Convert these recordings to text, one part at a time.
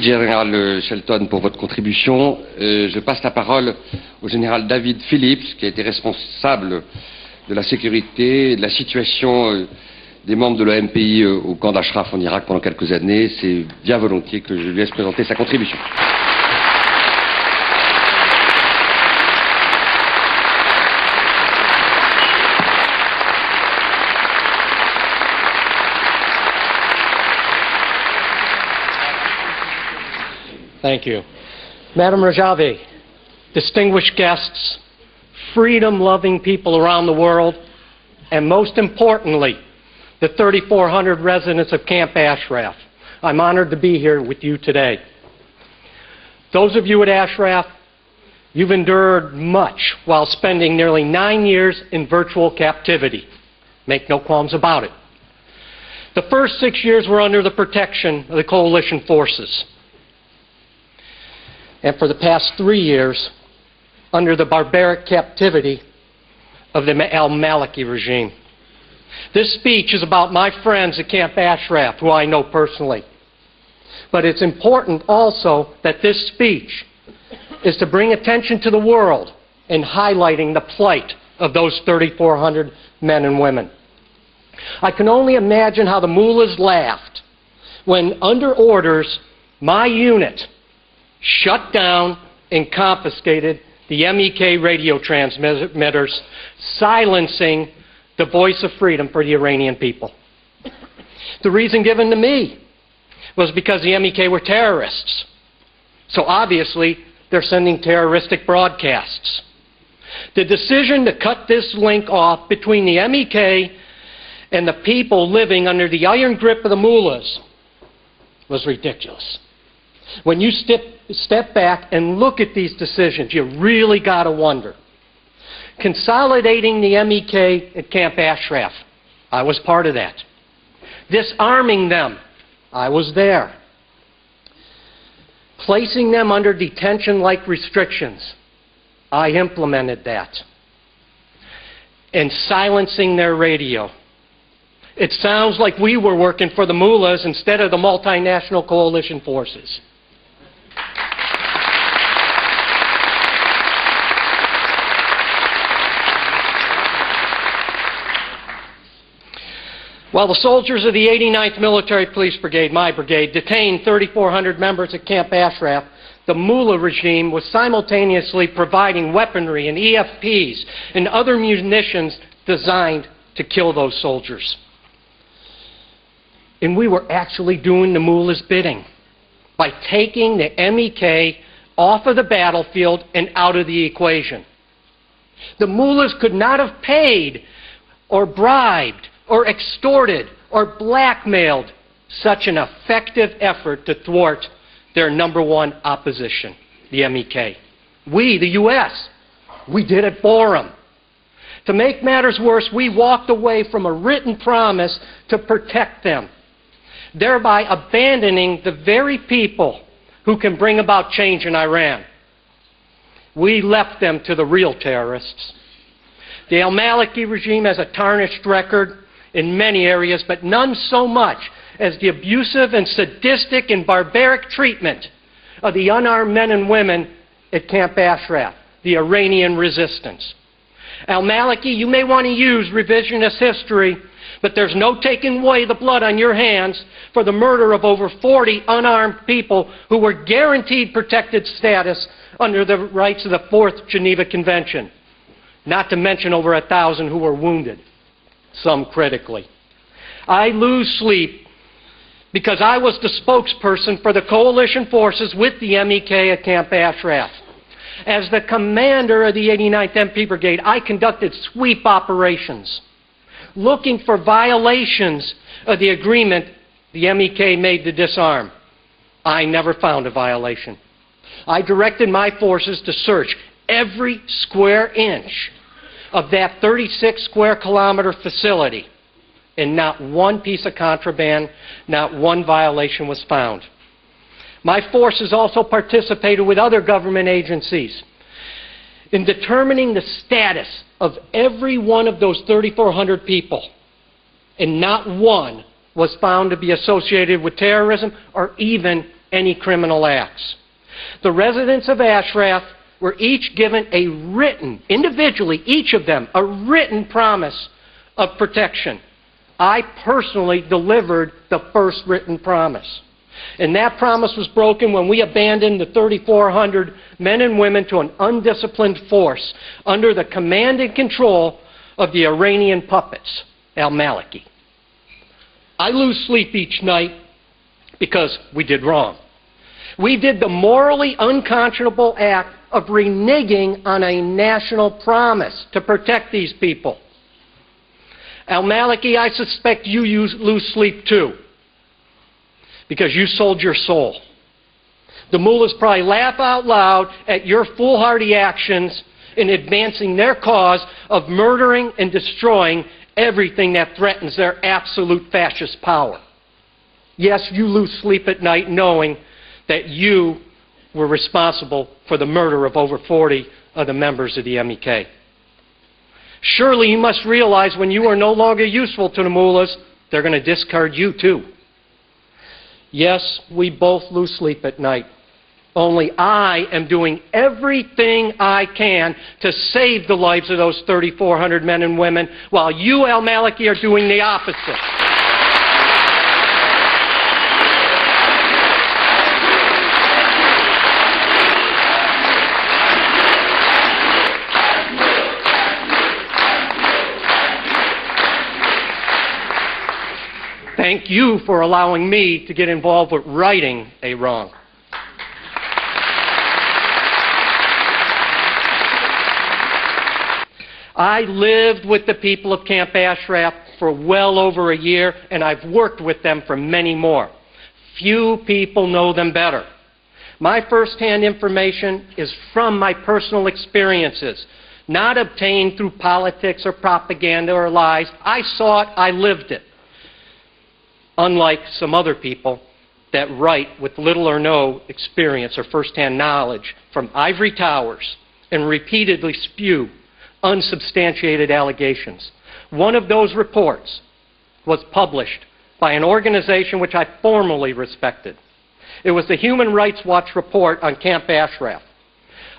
Général Shelton, pour votre contribution. Je passe la parole au général David Phillips, qui a été responsable de la sécurité et de la situation des membres de l'OMPI au camp d'Ashraf en Irak pendant quelques années. C'est bien volontiers que je lui laisse présenter sa contribution. Thank you. Madam Rajavi, distinguished guests, freedom-loving people around the world, and most importantly, the 3,400 residents of Camp Ashraf. I'm honored to be here with you today. Those of you at Ashraf, you've endured much while spending nearly 9 years in virtual captivity. Make no qualms about it. The first 6 years were under the protection of the coalition forces. And for the past 3 years, under the barbaric captivity of the al-Maliki regime. This speech is about my friends at Camp Ashraf, who I know personally. But it's important also that this speech is to bring attention to the world in highlighting the plight of those 3,400 men and women. I can only imagine how the mullahs laughed when, under orders, my unit shut down and confiscated the MEK radio transmitters, silencing the voice of freedom for the Iranian people. The reason given to me was because the MEK were terrorists. So obviously, they're sending terroristic broadcasts. The decision to cut this link off between the MEK and the people living under the iron grip of the mullahs was ridiculous. When you step back and look at these decisions, you really got to wonder. Consolidating the MEK at Camp Ashraf, I was part of that. Disarming them, I was there. Placing them under detention-like restrictions, I implemented that. And silencing their radio. It sounds like we were working for the mullahs instead of the multinational coalition forces. While the soldiers of the 89th Military Police Brigade, my brigade, detained 3,400 members at Camp Ashraf, the mullah regime was simultaneously providing weaponry and EFPs and other munitions designed to kill those soldiers. And we were actually doing the mullah's bidding by taking the MEK off of the battlefield and out of the equation. The mullahs could not have paid or bribed or extorted or blackmailed such an effective effort to thwart their number one opposition, the MEK. We, the U.S., we did it for them. To make matters worse, we walked away from a written promise to protect them, thereby abandoning the very people who can bring about change in Iran. We left them to the real terrorists. The al-Maliki regime has a tarnished record in many areas, but none so much as the abusive and sadistic and barbaric treatment of the unarmed men and women at Camp Ashraf, the Iranian resistance. Al-Maliki, you may want to use revisionist history, but there's no taking away the blood on your hands for the murder of over 40 unarmed people who were guaranteed protected status under the rights of the Fourth Geneva Convention, not to mention over 1,000 who were wounded, some critically. I lose sleep because I was the spokesperson for the coalition forces with the MEK at Camp Ashraf. As the commander of the 89th MP Brigade, I conducted sweep operations, looking for violations of the agreement the MEK made to disarm. I never found a violation. I directed my forces to search every square inch of that 36 square kilometer facility, and not one piece of contraband, not one violation was found. My forces also participated with other government agencies in determining the status of every one of those 3,400 people, and not one was found to be associated with terrorism or even any criminal acts. The residents of Ashraf were each given a written, individually, each of them, a written promise of protection. I personally delivered the first written promise. And that promise was broken when we abandoned the 3,400 men and women to an undisciplined force under the command and control of the Iranian puppets, al-Maliki. I lose sleep each night because we did wrong. We did the morally unconscionable act of reneging on a national promise to protect these people. Al-Maliki, I suspect you lose sleep too, because you sold your soul. The mullahs probably laugh out loud at your foolhardy actions in advancing their cause of murdering and destroying everything that threatens their absolute fascist power. Yes, you lose sleep at night knowing that you were responsible for the murder of over 40 of the members of the MEK. Surely you must realize when you are no longer useful to the mullahs, they're going to discard you too. Yes, we both lose sleep at night. Only I am doing everything I can to save the lives of those 3,400 men and women, while you, al-Maliki, are doing the opposite. Thank you for allowing me to get involved with righting a wrong. I lived with the people of Camp Ashraf for well over a year, and I've worked with them for many more. Few people know them better. My first-hand information is from my personal experiences, not obtained through politics or propaganda or lies. I saw it, I lived it. Unlike some other people that write with little or no experience or first-hand knowledge from ivory towers and repeatedly spew unsubstantiated allegations. One of those reports was published by an organization which I formally respected. It was the Human Rights Watch report on Camp Ashraf.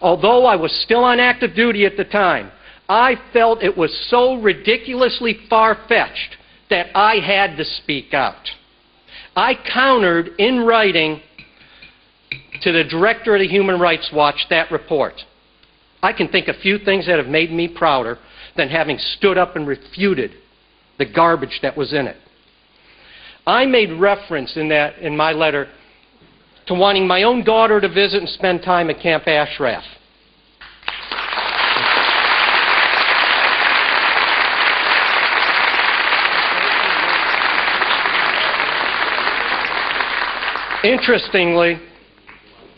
Although I was still on active duty at the time, I felt it was so ridiculously far-fetched that I had to speak out. I countered in writing to the director of the Human Rights Watch that report. I can think of few things that have made me prouder than having stood up and refuted the garbage that was in it. I made reference in my letter to wanting my own daughter to visit and spend time at Camp Ashraf. Interestingly,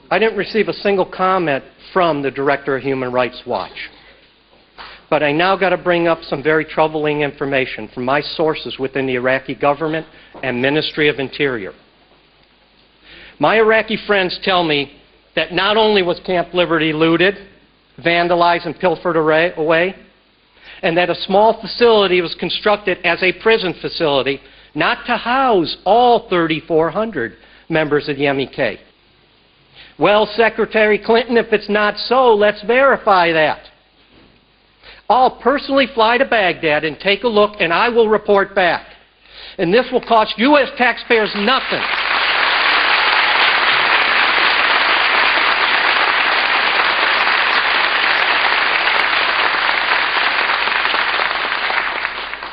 I didn't receive a single comment from the Director of Human Rights Watch. But I now got to bring up some very troubling information from my sources within the Iraqi government and Ministry of Interior. My Iraqi friends tell me that not only was Camp Liberty looted, vandalized, and pilfered away, and that a small facility was constructed as a prison facility, not to house all 3,400 members of the MEK. Well, Secretary Clinton, if it's not so, let's verify that. I'll personally fly to Baghdad and take a look, and I will report back. And this will cost U.S. taxpayers nothing.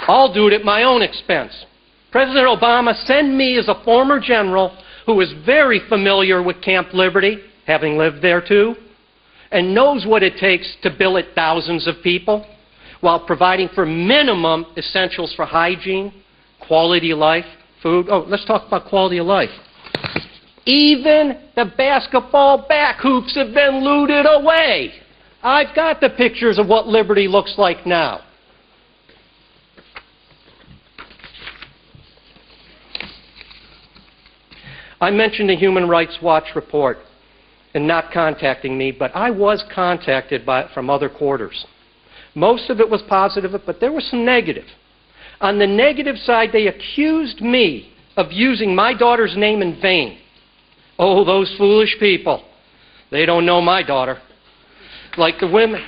I'll do it at my own expense. President Obama, send me as a former general who is very familiar with Camp Liberty, having lived there too, and knows what it takes to billet thousands of people while providing for minimum essentials for hygiene, quality of life, food. Oh, let's talk about quality of life. Even the basketball back hoops have been looted away. I've got the pictures of what Liberty looks like now. I mentioned the Human Rights Watch report and not contacting me, but I was contacted from other quarters. Most of it was positive, but there was some negative. On the negative side, they accused me of using my daughter's name in vain Oh, those foolish people. They don't know my daughter. Like the women.